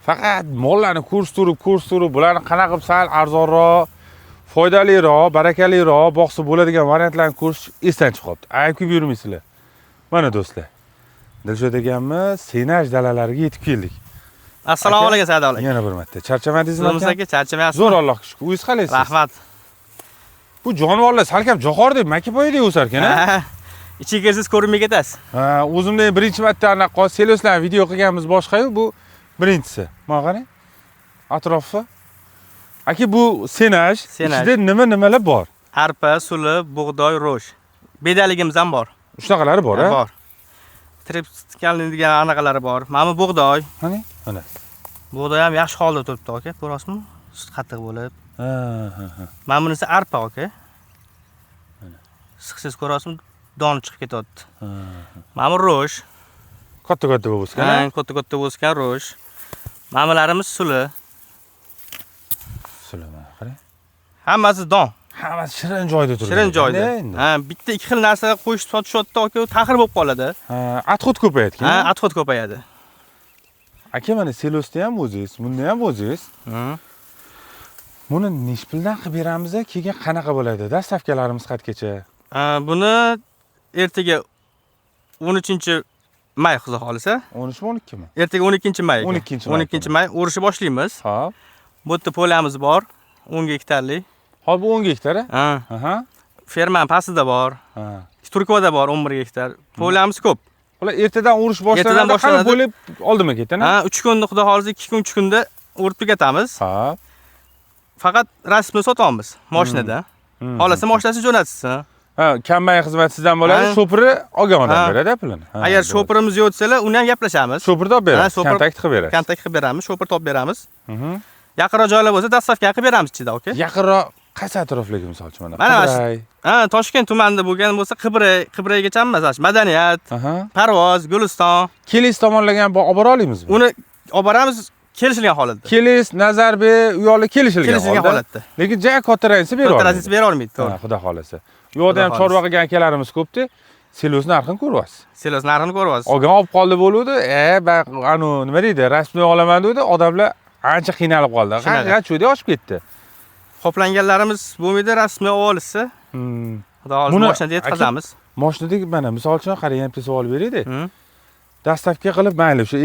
Faqat mollarni ko'rsturib, bularni qanaqa qilib sal arzonroq, foydaliroq, barakaliroq boqsa bo'ladigan variantlarni ko'rish esdan chiqyapti. Ayb kelib yurmaysizlar. Mana do'stlar. Dilshod akammiz Senaj dalalariga yetib keldik. Assalomu alaykum Sa'd aka. Yana bir marta. Charchamadingizmi aka? Aka, charchamayapsiz. Zo'r Allohga shukr. Uyingiz qalaysiz? Rahmat. Bu jonivorlar salkam jo'xor deb makapoyida o'sar ekan, ha? Ichiga kirsiz ko'rinmay ketasiz. Ha, o'zimda birinchi marta anaqa seloslar video qilganmiz boshqa-yu, bu birinchisi. Mana qarang. Atrofi. Aka, bu Senaj. Ichida nimalar bor? Arpa, suli, bug'doy, ro'sh. Bedaligimiz ham bor. Shunaqalari bor, ha? Bor. Tripskalni degan anaqalari bor. Mana bu bug'doy. Mana. Bug'doy ham yaxshi holda turibdi, aka. Ko'rasizmi? Sut qattiq bo'lib. Ha. Mana bunisi arpa, aka. Mana. Siqsiz ko'rasizmi? Doni chiqib ketyapti. Mana bu ro'sh. Katta-katta bo'lib o'sgan. Ha, katta-katta bo'lgan ro'sh. Mamalarimiz suli. Suli mana qarang. Hammasi don. Hammasi shirin joyda turibdi. Shirin joyda. Ha, bitta ikki xil narsa qo'shib sotishyapti, aka, ta'xir bo'lib qoladi. Ha, at-xut ko'payadi-ku. Ha, at-xut ko'payadi. Aka, mana selosda ham o'zingiz, bunda ham o'zingiz. Buni necha puldan qilib beramiz, keyin qanaqa bo'ladi? Dastavkalarimiz qatgacha? Buni ertaga 13-may xudo xolisa. 13mi 12mi? Ertaga 12-may. 12-may urishni boshlaymiz. Xo'p. Bu yerda polamiz bor, 10 gektarlik. Hop, bu 10 gektar? Ha. Ferman pastida bor. Ha. Turkiyada bor 11 gektar. Polamiz ko'p. Ular ertadan urish boshlanadi, qani bo'lib oldimi ketadi? Ha, 3 kunni xudo xolisa 2 kun 3 kunda urib tugatamiz. Xo'p. Faqat rasmni sotamiz mashinada. Xolasa mashinasi jo'natsin. Ha, kambayn xizmat sizdan bo'ladi, shopiri olgan odam beradi pulini. Agar shopirimiz yo'q desa, uni ham gaplashamiz. Shopirni olib beramiz, kontakt qilib beramiz. Kontakt qilib beramiz, shopir topib beramiz. Yaqinroq joylar bo'lsa, dastavka qilib beramiz ichida, aka. Yaqinroq qaysi atrofligi misol uchun mana? Qibray. Ha, Toshkent tumanida bo'lgan bo'lsa, Qibraygacha emas, Madaniyat, Parvoz, Guliston. Kelis tomonlarga ham olib bora olamizmi? Uni olib boramiz kelishilgan holatda. Kelis, Nazarbek, u yoqlar kelishilgan holatda. Lekin joy kattaransa bera olmaydi. Kattaransa bera olmaydi, to'g'ri. Xudo xolasa. U yoqda ham chorva qilgan akalarimiz ko'pdi. Selos narxini ko'ryapsiz. Selos narxini ko'ryapsiz. Olgan olib qoldi bo'luvdi. Nima deydi? Rasmiy olaman dedi, odamlar ancha qiynalib qoldi. Qancha cho'da oshib ketdi. Qoplanganlarimiz bo'lmaydi, rasmiy olsa. Xudo xolasa mashinada yetkazamiz. Mashinada mana misol uchun qarang, ham savol beraydi. Dastavka qilib mayli o'sha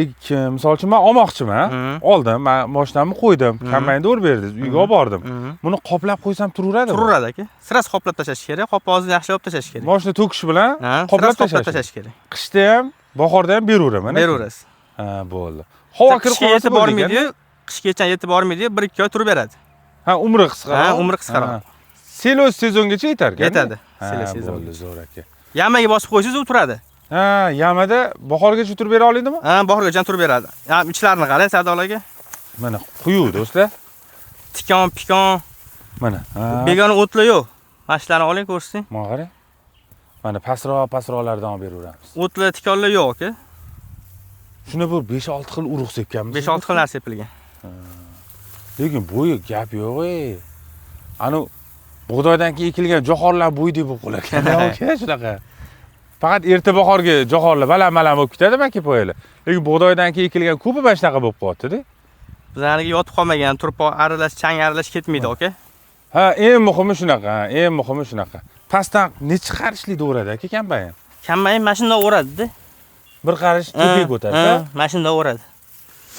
misol uchun men olmoqchiman. Oldim, men mashinamni qo'ydim, kombaynda urib berdingiz, uyga olib bordim. Buni qoplab qo'ysam turaveradimi? Turaveradi aka. Siras qoplab tashlash kerak, qopqozni yaxshilab tashlash kerak. Mashina to'kish bilan qoplab tashlash kerak. Qishda ham, bahorda ham beraveraman. Beraverasiz. Ha, bo'ldi. Havo kirib qolsa bormaydi, qishgacha yetib bormaydi, 1-2 oy turib beradi. Ha, umri qisqaroq. Ha, umri qisqaroq. Selos sezongacha yetar-ku. Yetadi. Selos sezon. Bo'ldi, zo'r aka. Yamaga bosib qo'ysangiz, u turadi. Ha, yamada bahorgacha turib bera oladimi? Ha, bahorgacha turib beradi. Ha, ichlarini qarang, Sa'dolarga. Mana quyu do'stlar. Tikon. Mana. Begona o'tlar yo'q. Mashlarni oling ko'rsiting. Mana qarang. Mana pastroqlardan olib beraveramiz. O'tlar, tikonlar yo'q aka. Shuni bir 5-6 xil urug' sepganmiz. 5-6 xil narsa sepilgan. Lekin bo'yi gap yo'q-ey. Ani bug'doydan keyin ekilgan jo'xorlar bo'ydek bo'lib qolar ekan, aka, shunaqa. Faqat erta bahorga jo'xorlar baland-baland bo'lib ketadi maka poyalar. Lekin bug'doydan keyin ekilgan ko'pi mana shunaqa bo'lib qolyapti-da. Bizlarga yotib qolmagan, turpoq aralash, chang aralash ketmaydi, aka. Ha, eng muhimi shunaqa. Pastdan necha qarishlikda o'radi aka kombayn? Kombayn mashinada o'radi-da. Bir qarish tepaga o'tadi-da. Ha, mashinada o'radi.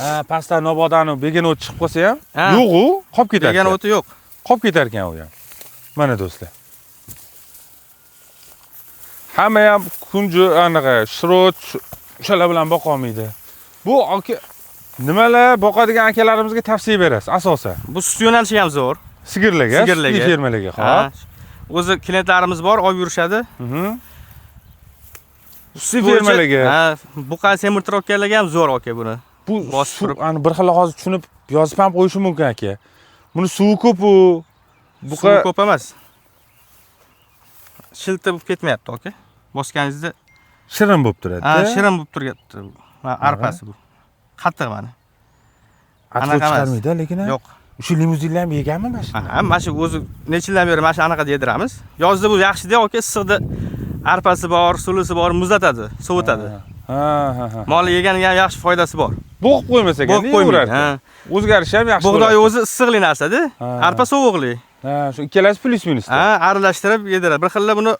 Ha, pastdan nobodani begona o't chiqib qolsa ham, yo'q-u, qolib ketar. Begona o'ti yo'q. Qolib ketar ekan u ham. Mana do'stlar. Hamma ham kunju anaqa shirot o'shalar bilan boqa olmaydi. Bu aka nimalar boqadigan akalarimizga tavsiya berasiz asosan? Bu sut yo'nalishi ham zo'r. Sigirlarga, fermalarga, xo'p. O'zi klientlarimiz bor, olib yurishadi. Sut fermalarga. Ha, buqa semirtirayotganlarga ham zo'r aka buni. Bu ani bir xil hozir tushunib yozib ham qo'yishim mumkin aka. Buni suvi ko'p-u. Suvi ko'p emas. Shilta bo'lib ketmayapti aka. Bosganingizda shirin bo'lib turadi. Ha, shirin bo'lib turibdi. Mana arpasi bu. Qattiq mana. Anaqa chiqarmaydi lekin. Yo'q. Shu limuzinlar ham yeganmi mana shu? Ha, mana shu o'zi necha yildan beri mana shu anaqa yediramiz. Yozda bu yaxshi-da aka, issiqda arpasi bor, sulisi bor, muzlatadi, sovutadi. Ha. Molni yeganiga ham yaxshi foydasi bor. Bo'g'ib qo'ymasak ham Bo'g'ib qo'ymaydi, yuraveradi. ha. O'zgarishi ham yaxshi Bug'doy bo'ladi. o'zi issiqli narsa-da. Ha. Arpa sovuqli. Ha, shu ikkalasi plyus minus. Ha, aralashtirib yediradi. Bir xilla buni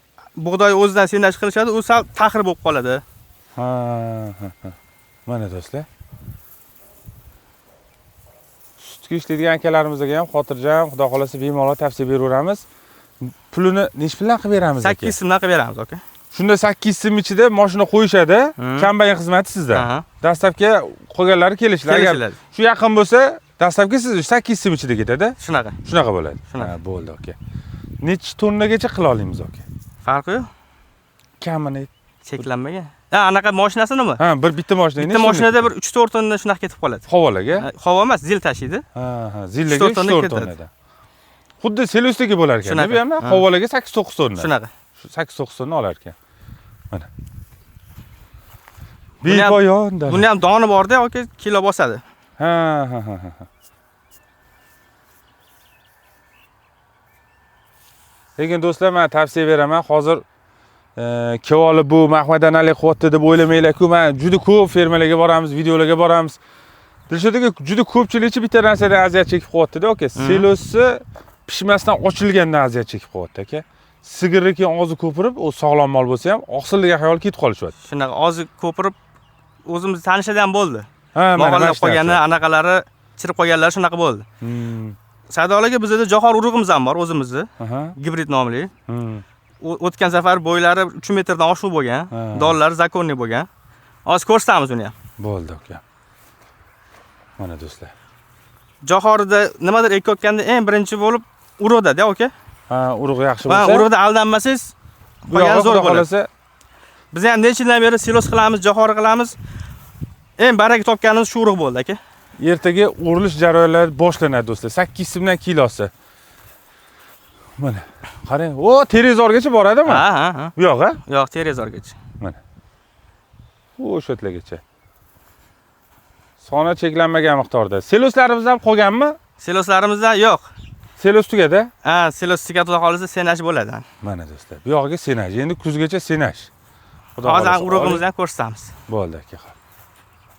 bug'doy o'zidan sendash qilishadi, u sal taxir bo'lib qoladi. Ha. Mana do'stlar. Sutga ishlaydigan akalarimizga ham xotirjam, xudo xolasa bemalol tavsiya beraveramiz. Pulini nech puldan qilib beramiz aka? 8 so'mdan qilib beramiz, aka. Shunda 8 so'm ichida mashina qo'yishadi, kombayn xizmati sizda. Dastlabki qolganlari kelishlar. Agar shu yaqin bo'lsa, dastlabki siz 8 so'm ichida ketadi. Shunaqa. Shunaqa bo'ladi. Shunaqa. Ha, bo'ldi aka. Necha tonnagacha qila olamiz aka? Farqi yo'q. Kamini. Cheklanmagan. Ha, anaqa mashinasini? Ha, bitta mashina. Bitta mashinada bir 3-4 tonna shunaqa ketib qoladi. Havolaga? Havo emas, zil tashiydi. Ha, zillaga 3-4 tonnada. Xuddi selosdagi bo'lar ekan. Bu ham havolaga 8-9 tonna. Shunaqa. 8-9 tonna olar ekan. Mana. Bepoyon. Buni ham doni bor-da, yoki kilo bosadi. Ha. Lekin do'stlar, men tavsiya beraman, hozir kevoli bu mahmadanalik qotdi deb o'ylamanglar-ku. Men juda ko'p fermalarga boramiz, videolarga boramiz. Dilshod aka, juda ko'pchilikchi bitta narsadan aziyat chekib qo'yapti-da, aka. Selosi pishmasdan ochilgandan aziyat chekib qo'yapti, aka. Sigirniki og'zi ko'pirib, u sog'lom mol bo'lsa ham, oqsilliga xayol ketib qolishyapti. Shunaqa og'zi ko'pirib o'zimiz tanishadigan bo'ldi. Ha, mana qo'ygani, anaqalari chirib qo'yganlari shunaqa bo'ldi. Sadolarga bizda johor urug'imiz ham bor o'zimizni. Gibrid nomli. O'tgan safar bo'ylari 3 metrdan oshiq bo'lgan, donlari zakonniy bo'lgan. Hozir ko'rsatamiz uni ham. Bo'ldi aka. Mana do'stlar. Johorida nimadir ekayotganda eng birinchi bo'lib urug'da-da, aka. Ha, urug' yaxshi bo'lsa. Ha, urug'da aldanmasangiz, qo'ygan zo'r bo'ladi. Biz ham necha yildan beri silos qilamiz, johor qilamiz. Eng baraka topganimiz shu urug' bo'ldi, aka. Ertaga o'rilish jarayonlari boshlanadi do'stlar. 8 so'mdan kilosi. Mana. Qarang, o, Terezorgacha boradimi? Ha. Bu yo'q, ha? Yo'q, Terezorgacha. Mana. O, shu yerlargacha. Soni cheklanmagan miqdorda. Seloslarimiz ham qolganmi? Seloslarimizda yo'q. Selos tugadi? Ha, selos tugadi qolsa senash bo'ladi. Mana do'stlar. Bu yog'iga senash. Endi kuzgacha senash. Hozir urug'imizni ham ko'rsatamiz. Bo'ldi aka.